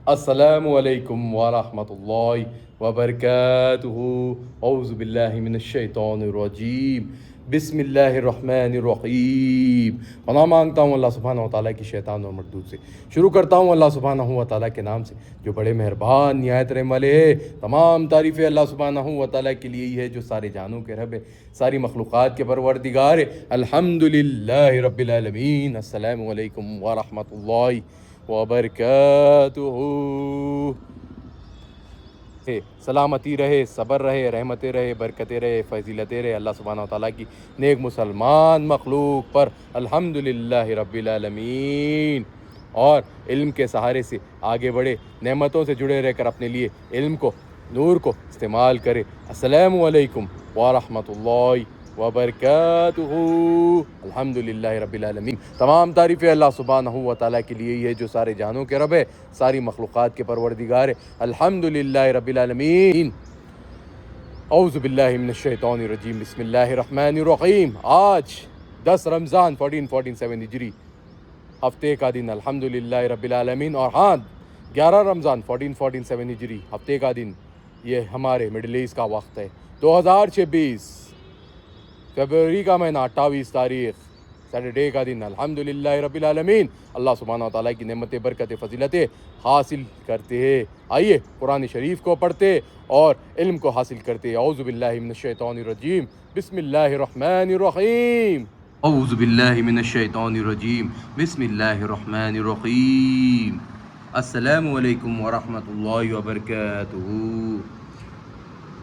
السلام علیکم ورحمۃ اللہ وبرکاتہ۔ اعوذ باللہ من الشیطان الرجیم، بسم اللہ الرحمن الرحیم۔ پناہ مانگتا ہوں اللہ سبحانہ و تعالیٰ کی شیطان اور مردود سے۔ شروع کرتا ہوں اللہ سبحانہ و تعالیٰ کے نام سے جو بڑے مہربان نہایت رحم والے ہے۔ تمام تعریفیں اللہ سبحانہ و تعالیٰ کے لیے ہی ہے جو سارے جانوں کے رب ہے، ساری مخلوقات کے پروردگار ہے۔ الحمد للہ رب العالمین۔ السلام علیکم ورحمۃ اللہ وبرکاتہ۔ سلامتی رہے، صبر رہے، رحمتیں رہے، برکتیں رہے، فضیلتیں رہے اللہ سبحانہ و تعالیٰ کی نیک مسلمان مخلوق پر، الحمدللہ رب العالمین۔ اور علم کے سہارے سے آگے بڑھے، نعمتوں سے جڑے رہ کر اپنے لیے علم کو، نور کو استعمال کرے۔ السلام علیکم ورحمۃ اللہ وبرکاتہ۔ الحمدللہ رب العالمین۔ تمام تعریفیں اللہ سبحانہ و تعالیٰ کے لیے ہی ہے جو سارے جہانوں کے رب ہے، ساری مخلوقات کے پروردگار ہے۔ الحمدللہ رب العالمین۔ اعوذ باللہ من الشیطان الرجیم، بسم اللہ الرحمن الرحیم۔ آج 10 رمضان 1447 ہجری، ہفتے کا دن، الحمدللہ رب العالمین۔ اور ہاں 11 رمضان 1447 ہجری، ہفتے کا دن، یہ ہمارے مڈل ایسٹ کا وقت ہے۔ 2026 فیبروری کا مہینہ، 28 تاریخ، سیٹرڈے کا دن، الحمدللہ رب العالمین۔ اللہ سبحانہ و تعالیٰ کی نعمتیں، برکتیں، فضیلتیں حاصل کرتے ہیں۔ آئیے قرآن شریف کو پڑھتے اور علم کو حاصل کرتے۔ اعوذ باللہ من الشیطان الرجیم، بسم اللہ الرحمن الرحیم۔ اعوذ باللہ من الشیطان الرجیم، بسم اللہ الرحمن الرحیم۔ السلام علیکم ورحمۃ اللہ وبرکاتہ۔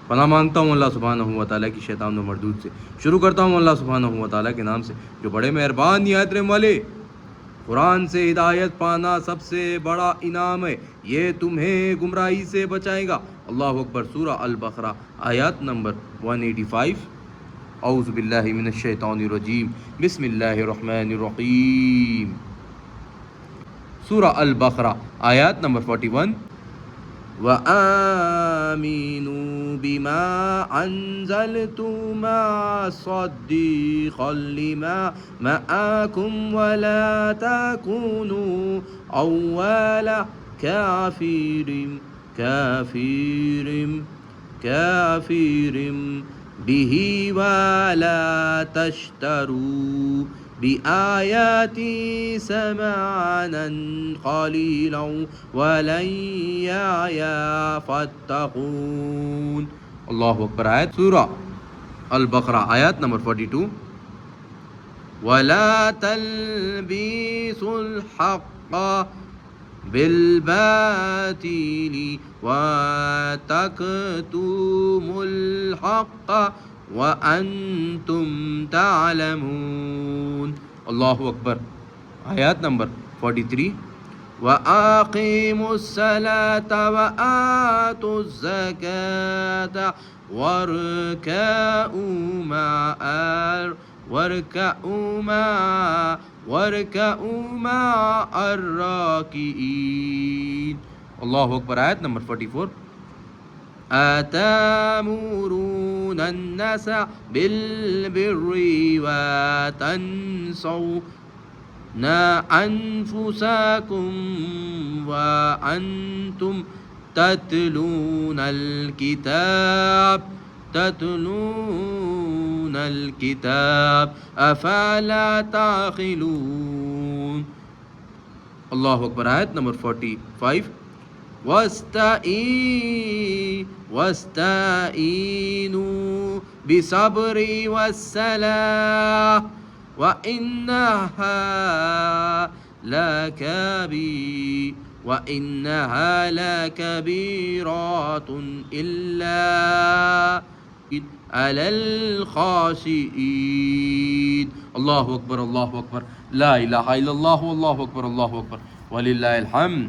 پناہ مانگتا ہوں اللہ سبحانہ و تعالیٰ کی شیطان و مردود سے۔ شروع کرتا ہوں اللہ سبحانہ و تعالیٰ کے نام سے جو بڑے مہربان نہایت رحم والے۔ قرآن سے ہدایت پانا سب سے بڑا انعام ہے، یہ تمہیں گمراہی سے بچائے گا۔ اللہ اکبر۔ سورہ البقرہ آیات نمبر 185۔ اعوذ باللہ من الشیطان الرجیم، بسم اللہ الرحمن الرحیم۔ سورہ البقرہ آیات نمبر 41۔ وَآمِنُوا بِمَا أَنزَلْتُ مُصَدِّقًا لِمَا مَعَكُمْ وَلَا تَكُونُوا أَوَّلَ كَافِرٍ بِهِ وَلَا تَشْتَرُوا بِآيَاتِي ثَمَنًا قَلِيلًا وَإِيَّايَ فَاتَّقُونِ۔ اللہ اکبر۔ آیت سورہ البقرہ آیات نمبر 42۔ وَلَا تَلْبِسُوا الْحَقَّ بِالْبَاطِلِ وَتَكْتُمُوا الْحَقَّ وَأَنْتُمْ تَعْلَمُونَ۔ اللہ اکبر۔ آیات نمبر 43۔ وَأَقِیمُوا الصَّلَاةَ وَآتُوا الزَّکَاةَ وَارْكَعُوا مَعَ الرَّاکِعِینَ۔ اللہ اکبر۔ آیت نمبر 44۔ أَتَأْمُرُونَ النَّاسَ بِالْبِرِّ وَتَنْسَوْنَ أَنفُسَكُمْ وَأَنْتُمْ تَتْلُونَ الْكِتَابَ أَفَلَا تَعْقِلُونَ۔ اللہ اکبر۔ آیت نمبر 45۔ وَاسْتَعِینُوا بِالصَّبْرِ وَالصَّلَاةِ وَإِنَّهَا لَكَبِيرَةٌ إِلَّا عَلَى الْخَاشِعِينَ۔ اللہ اکبر، اللہ اکبر، لا الہ الا اللہ، اللہ اکبر، اللہ اکبر، وللہ الحمد۔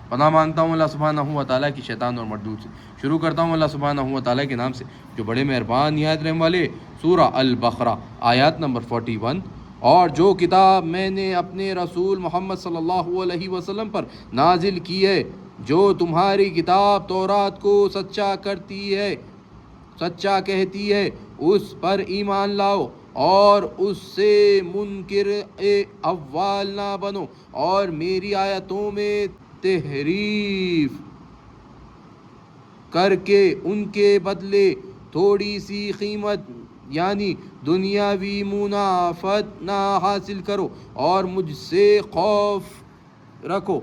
پناہ مانگتا ہوں اللہ سبحانہ و تعالیٰ کی شیطان اور مردود سے۔ شروع کرتا ہوں اللہ سبحانہ و تعالیٰ کے نام سے جو بڑے مہربان نہایت رحم والے۔ سورہ البقرہ آیات نمبر 41۔ اور جو کتاب میں نے اپنے رسول محمد صلی اللہ علیہ وسلم پر نازل کی ہے، جو تمہاری کتاب تورات کو سچا کہتی ہے، اس پر ایمان لاؤ اور اس سے منکر اول نہ بنو، اور میری آیتوں میں تحریف کر کے ان کے بدلے تھوڑی سی قیمت یعنی دنیاوی منافعت نہ حاصل کرو اور مجھ سے خوف رکھو۔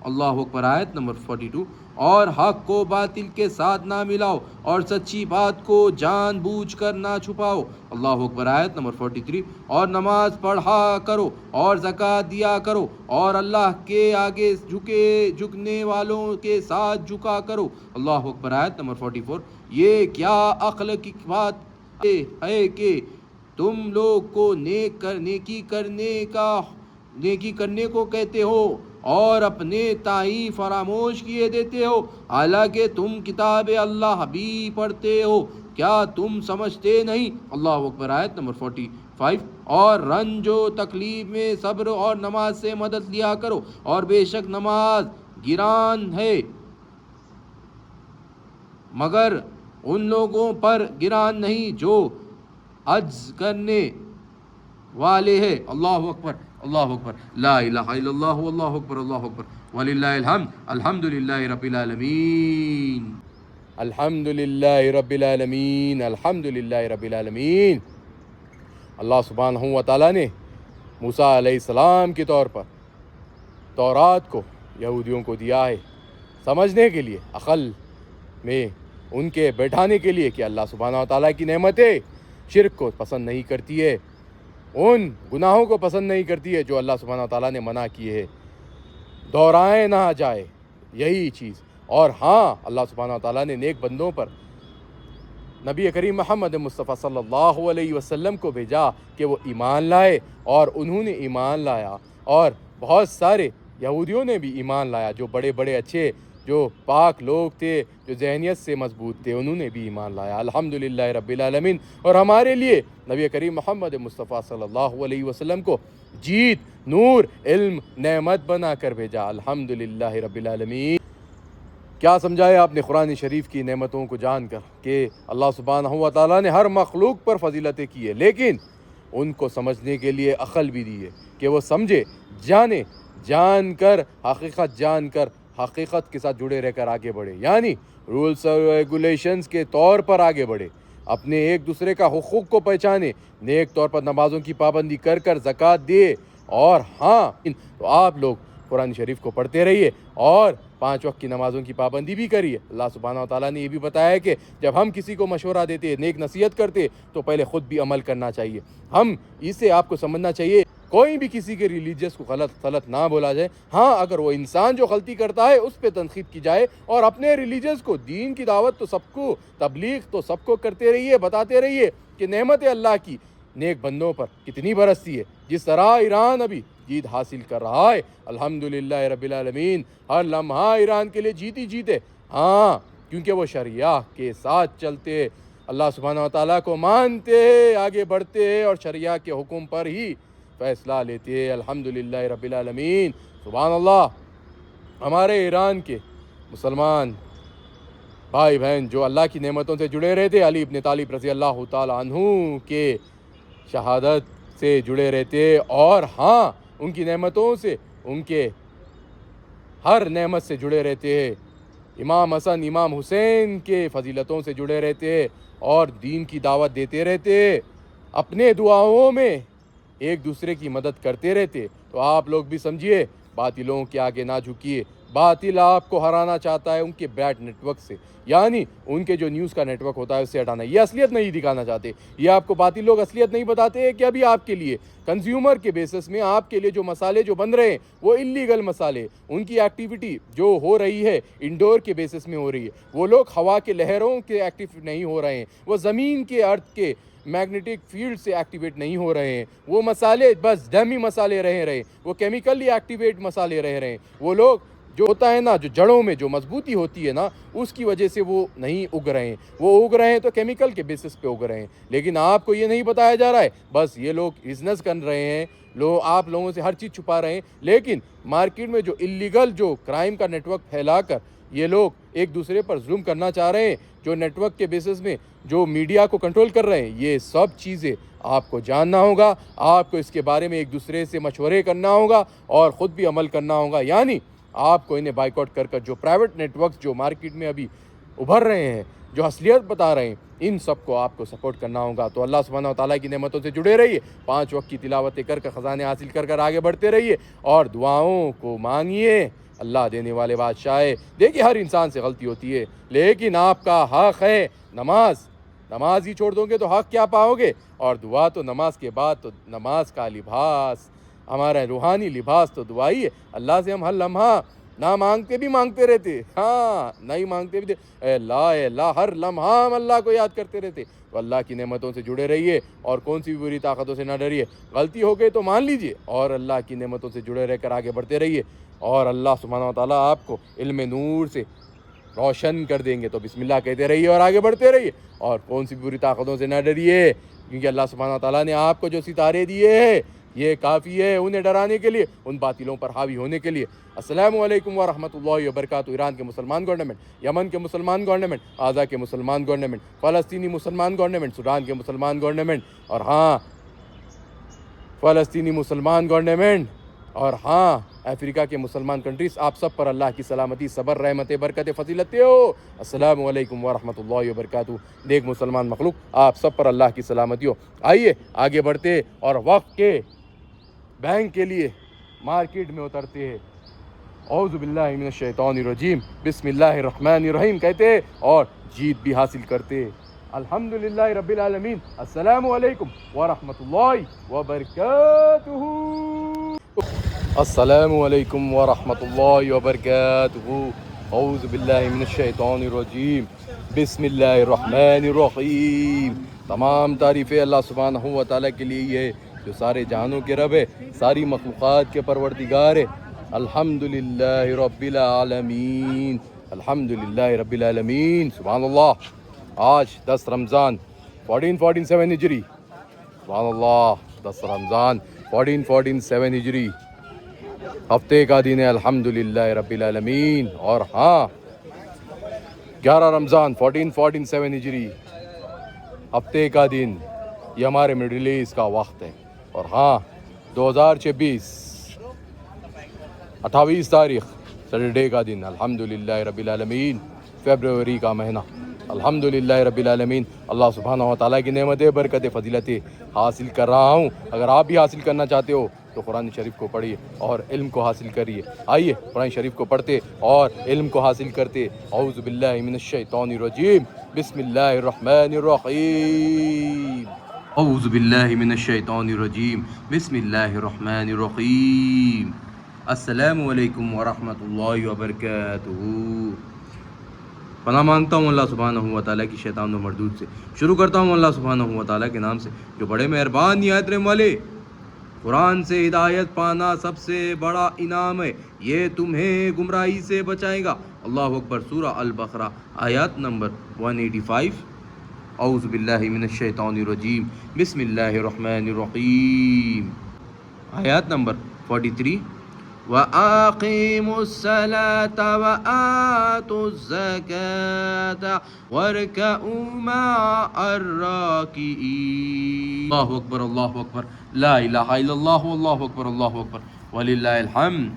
اللہ اکبر۔ آیت نمبر 42۔ اور حق کو باطل کے ساتھ نہ ملاؤ اور سچی بات کو جان بوجھ کر نہ چھپاؤ۔ اللہ اکبر۔ آیت نمبر 43۔ اور نماز پڑھا کرو اور زکوٰۃ دیا کرو اور اللہ کے آگے جھکنے والوں کے ساتھ جھکا کرو۔ اللہ اکبر۔ آیت نمبر 44۔ یہ کیا عقل کی بات ہے کہ تم لوگ کو نیکی کرنے کو کہتے ہو اور اپنے تئیں فراموش کیے دیتے ہو، حالانکہ تم کتاب اللہ بھی پڑھتے ہو، کیا تم سمجھتے نہیں؟ اللہ اکبر۔ آیت نمبر 45۔ اور رنج و تکلیف میں صبر اور نماز سے مدد لیا کرو، اور بے شک نماز گران ہے مگر ان لوگوں پر گران نہیں جو عجز کرنے والے ہیں۔ اللہ اکبر۔ اللہ اکبر۔ لا الہ الا اللہ واللہ اکبر اللہ اکبر وللہ الحمد۔ الحمد للہ رب العالمین۔ الحمد للہ رب العالمین۔ الحمد للہ رب العالمین۔ اللہ سبحانہ و تعالیٰ نے موسیٰ علیہ السلام کے طور پر تورات کو یہودیوں کو دیا ہے سمجھنے کے لیے، عقل میں ان کے بیٹھانے کے لیے کہ اللہ سبحانہ و تعالیٰ کی نعمتیں شرک کو پسند نہیں کرتی ہے، ان گناہوں کو پسند نہیں کرتی ہے جو اللہ سبحانہ و تعالیٰ نے منع کیے ہے، دہرائے نہ جائے یہی چیز۔ اور ہاں، اللہ سبحانہ و تعالیٰ نے نیک بندوں پر نبی کریم محمد مصطفیٰ صلی اللہ علیہ وسلم کو بھیجا کہ وہ ایمان لائے، اور انہوں نے ایمان لایا، اور بہت سارے یہودیوں نے بھی ایمان لایا، جو بڑے بڑے اچھے جو پاک لوگ تھے، جو ذہنیت سے مضبوط تھے، انہوں نے بھی ایمان لایا۔ الحمدللہ رب العالمین۔ اور ہمارے لیے نبی کریم محمد مصطفیٰ صلی اللہ علیہ وسلم کو جیت، نور، علم، نعمت بنا کر بھیجا۔ الحمدللہ رب العالمین۔ کیا سمجھایا آپ نے قرآن شریف کی نعمتوں کو جان کر کہ اللہ سبحانہ و تعالیٰ نے ہر مخلوق پر فضیلتیں کی ہے، لیکن ان کو سمجھنے کے لیے عقل بھی دی ہے کہ وہ سمجھے، جانے، جان کر حقیقت کے ساتھ جڑے رہ کر آگے بڑھے، یعنی رولز اور ریگولیشنز کے طور پر آگے بڑھے، اپنے ایک دوسرے کا حقوق کو پہچانے، نیک طور پر نمازوں کی پابندی کر زکوٰۃ دے۔ اور ہاں، تو آپ لوگ قرآن شریف کو پڑھتے رہیے اور 5 وقت کی نمازوں کی پابندی بھی کریے۔ اللہ سبحانہ و تعالیٰ نے یہ بھی بتایا کہ جب ہم کسی کو مشورہ دیتے، نیک نصیحت کرتے، تو پہلے خود بھی عمل کرنا چاہیے۔ ہم اسے آپ کو سمجھنا چاہیے، کوئی بھی کسی کے ریلیجیس کو غلط نہ بولا جائے۔ ہاں، اگر وہ انسان جو غلطی کرتا ہے اس پہ تنقید کی جائے، اور اپنے ریلیجیس کو، دین کی دعوت تو سب کو، تبلیغ تو سب کو کرتے رہیے، بتاتے رہیے کہ نعمت اللہ کی نیک بندوں پر کتنی برستی ہے، جس طرح ایران ابھی جیت حاصل کر رہا ہے۔ الحمدللہ رب العالمین۔ ہر لمحہ ایران کے لیے جیتے، ہاں، کیونکہ وہ شریعہ کے ساتھ چلتے، اللہ سبحانہ و تعالیٰ کو مانتے، آگے بڑھتے اور شریعہ کے حکم پر ہی فیصلہ لیتے۔ الحمدللہ رب العالمین۔ سبحان اللہ۔ ہمارے ایران کے مسلمان بھائی بہن جو اللہ کی نعمتوں سے جڑے رہتے، علی ابن طالب رضی اللہ تعالیٰ عنہ کے شہادت سے جڑے رہتے، اور ہاں، ان کی نعمتوں سے، ان کے ہر نعمت سے جڑے رہتے ہیں، امام حسن، امام حسین کے فضیلتوں سے جڑے رہتے اور دین کی دعوت دیتے رہتے، اپنے دعاؤں میں ایک دوسرے کی مدد کرتے رہتے۔ تو آپ لوگ بھی سمجھیے، باطلوں کے آگے نہ جھکیے۔ باطل آپ کو ہرانا چاہتا ہے ان کے بیڈ نیٹ ورک سے، یعنی ان کے جو نیوز کا نیٹ ورک ہوتا ہے اس سے ہٹانا۔ یہ اصلیت نہیں دکھانا چاہتے، یہ آپ کو باطل لوگ اصلیت نہیں بتاتے ہیں کہ ابھی آپ کے لیے کنزیومر کے بیسس میں آپ کے لیے جو مسالے جو بن رہے ہیں وہ انلیگل مسالے، ان کی ایکٹیویٹی جو ہو رہی ہے انڈور کے بیسس میں ہو رہی ہے، وہ لوگ ہوا کے لہروں کے ایکٹیو نہیں ہو رہے ہیں، وہ زمین کے ارتھ کے میگنیٹک فیلڈ سے ایکٹیویٹ نہیں ہو رہے ہیں، وہ مسالے بس ڈمی مسالے رہے وہ کیمیکلی ایکٹیویٹ مسالے رہے ہیں، وہ لوگ جو ہوتا ہے نا، جو جڑوں میں جو مضبوطی ہوتی ہے نا، اس کی وجہ سے وہ نہیں اگ رہے ہیں، وہ اگ رہے ہیں تو کیمیکل کے بیسس پہ اگ رہے ہیں، لیکن آپ کو یہ نہیں بتایا جا رہا ہے، بس یہ لوگ بزنس کر رہے ہیں، آپ لوگوں سے ہر چیز چھپا رہے ہیں، لیکن مارکیٹ میں جو انلیگل جو کرائم کا نیٹ ورک پھیلا کر یہ لوگ ایک دوسرے پر ظلم کرنا چاہ رہے ہیں، جو نیٹ ورک کے بیسس میں جو میڈیا کو کنٹرول کر رہے ہیں، یہ سب چیزیں آپ کو جاننا ہوگا، آپ کو اس کے بارے میں ایک دوسرے سے مشورے کرنا ہوگا اور خود بھی عمل کرنا ہوگا، یعنی آپ کو انہیں بائیکاٹ کر جو پرائیویٹ نیٹ ورکس جو مارکیٹ میں ابھی ابھر رہے ہیں، جو اصلیت بتا رہے ہیں، ان سب کو آپ کو سپورٹ کرنا ہوگا۔ تو اللہ سبحانہ و تعالیٰ کی نعمتوں سے جڑے رہیے، 5 وقت کی تلاوتیں کر خزانے حاصل کر آگے بڑھتے رہیے، اور دعاؤں کو مانگیے۔ اللہ دینے والے بادشاہ ہے۔ دیکھیے ہر انسان سے غلطی ہوتی ہے، لیکن آپ کا حق ہے نماز ہی چھوڑ دو گے تو حق کیا پاؤ گے؟ اور دعا تو نماز کے بعد، تو نماز کا لباس، ہمارا روحانی لباس تو دعا ہی ہے۔ اللہ سے ہم ہر لمحہ نہ مانگتے بھی مانگتے رہتے، نہیں مانگتے بھی اے اللہ، ہر لمحہ ہم اللہ کو یاد کرتے رہتے۔ تو اللہ کی نعمتوں سے جڑے رہیے، اور کون سی بھی بری طاقتوں سے نہ ڈریے۔ غلطی ہو گئی تو مان لیجئے، اور اللہ کی نعمتوں سے جڑے رہ کر آگے بڑھتے رہیے، اور اللہ سبحانہ و تعالیٰ آپ کو علم نور سے روشن کر دیں گے۔ تو بسم اللہ کہتے رہیے اور آگے بڑھتے رہیے، اور کون سی بری طاقتوں سے نہ ڈریے، کیونکہ اللہ سبحانہ و تعالیٰ نے آپ کو جو ستارے دیے ہیں یہ کافی ہے انہیں ڈرانے کے لیے، ان باطلوں پر حاوی ہونے کے لیے۔ السلام علیکم ورحمۃ اللہ وبرکاتہ۔ ایران کے مسلمان گورنمنٹ، یمن کے مسلمان گورنمنٹ، غزہ کے مسلمان گورنمنٹ، فلسطینی مسلمان گورنمنٹ، سوڈان کے مسلمان گورنمنٹ، اور فلسطینی مسلمان گورنمنٹ، اور افریقہ کے مسلمان کنٹریز، آپ سب پر اللہ کی سلامتی، صبر، رحمت، برکت، فضیلتیں ہو۔ السلام علیکم ورحمۃ اللہ وبرکاتہ۔ نیک مسلمان مخلوق، آپ سب پر اللہ کی سلامتی ہو۔ آئیے آگے بڑھتے، اور وقت کے بینک کے لیے مارکیٹ میں اترتے ہیں۔ اعوذ باللہ من الشیطان الرجیم، بسم اللہ الرحمن الرحیم کہتے، اور جیت بھی حاصل کرتے۔ الحمدللہ رب العالمین۔ السلام علیکم ورحمۃ اللہ وبرکاتہ۔ السلام علیکم ورحمۃ اللہ وبرکاتہ۔ اعوذ باللہ من الشیطان الرجیم، بسم اللہ الرحمن الرحیم۔ تمام تعریفیں اللہ سبحانہ و تعالیٰ کے لیے ہی ہے، جو سارے جہانوں کے رب ہے، ساری مخلوقات کے پروردگار ہے۔ الحمدللہ رب العالمین، الحمدللہ رب العالمین۔ سبحان اللہ۔ آج 10 رمضان 1447 ہجری، سبحان اللہ، 10 رمضان 1447 ہجری، ہفتے کا دن ہے، الحمدللہ رب العالمین۔ اور 11 رمضان 1447 ہجری، ہفتے کا دن، یہ ہمارے مڈل ایسٹ کا وقت ہے۔ اور 2026 28 تاریخ سیٹرڈے کا دن، الحمدللہ رب العالمین، فیبروری کا مہینہ، الحمدللہ رب العالمین۔ اللہ سبحانہ و تعالیٰ کی نعمتیں، برکتیں، فضیلتیں حاصل کر رہا ہوں۔ اگر آپ بھی حاصل کرنا چاہتے ہو تو قرآن شریف کو پڑھیے اور علم کو حاصل کریے۔ آئیے قرآن شریف کو پڑھتے اور علم کو حاصل کرتے۔ اعوذ باللہ من الشیطان الرجیم، بسم اللہ الرحمن الرحیم۔ اعوذ باللہ من الشیطان الرجیم، بسم اللہ الرحمن الرحیم۔ السلام علیکم ورحمۃ اللہ وبرکاتہ۔ پناہ مانگتا ہوں اللہ سبحانہ و تعالیٰ کی شیطان و مردود سے۔ شروع کرتا ہوں اللہ سبحانہ و تعالیٰ کے نام سے، جو بڑے مہربان نہایت رحم والے۔ قرآن سے ہدایت پانا سب سے بڑا انعام ہے، یہ تمہیں گمراہی سے بچائے گا۔ اللہ اکبر۔ سورہ البقرہ آیات نمبر 185۔ اعوذ باللہ من الشیطان الرجیم، بسم اللہ الرحمن الرحیم، آیات نمبر 43۔ وَأَقِيمُوا الصَّلَاةَ وَآتُوا الزَّكَاةَ وَارْكَعُوا مَعَ الرَّاكِعِينَ۔ اللہ اکبر، اللہ اکبر، لا الہ الا اللہ، اللہ اکبر، اللہ اکبر، وللہ الحمد۔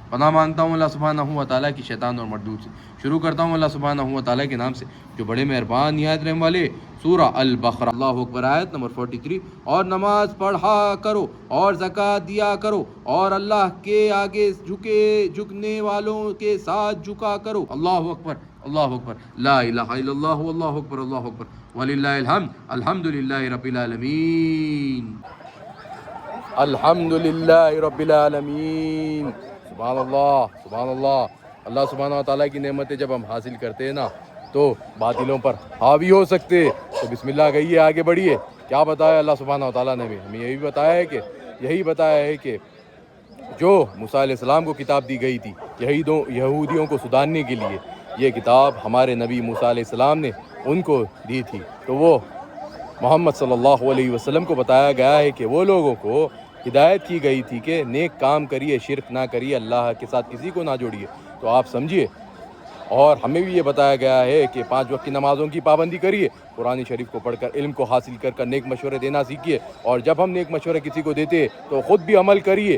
پناہ مانگتا ہوں اللہ سبحانہ و تعالیٰ کی شیطان اور مردود سے۔ شروع کرتا ہوں اللہ سبحانہ و تعالیٰ کے نام سے، جو بڑے مہربان نہایت رحم والے۔ سورہ البقرہ، اللہ اکبر، آیت نمبر 43۔ اور نماز پڑھا کرو اور زکوٰۃ دیا کرو، اور اللہ کے آگے جھکنے والوں کے ساتھ جھکا کرو۔ اللہ اکبر، اللہ اکبر، لا الہ الا اللہ، اللہ اکبر، اللہ اکبر، وللہ الحمد۔ الحمدللہ رب العالمین، الحمدللہ رب العالمین۔ سبحان اللہ، سبحان اللہ۔ اللہ سبحانہ و تعالیٰ کی نعمتیں جب ہم حاصل کرتے ہیں نا تو باطلوں پر حاوی ہو سکتے۔ تو بسم اللہ کہیے، آگے بڑھیے۔ کیا بتایا اللہ سبحانہ و تعالیٰ نے ہمیں یہی بتایا ہے کہ جو موسیٰ علیہ السلام کو کتاب دی گئی تھی یہودیوں کو سدھارنے کے لیے، یہ کتاب ہمارے نبی موسیٰ علیہ السلام نے ان کو دی تھی۔ تو وہ محمد صلی اللہ علیہ وسلم کو بتایا گیا ہے کہ وہ لوگوں کو ہدایت کی گئی تھی کہ نیک کام کریے، شرک نہ کریے، اللہ کے ساتھ کسی کو نہ جوڑیے۔ تو آپ سمجھیے، اور ہمیں بھی یہ بتایا گیا ہے کہ 5 وقت کی نمازوں کی پابندی کریے، قرآن شریف کو پڑھ کر علم کو حاصل کر نیک مشورے دینا سیکھیے، اور جب ہم نیک مشورے کسی کو دیتے تو خود بھی عمل کریے۔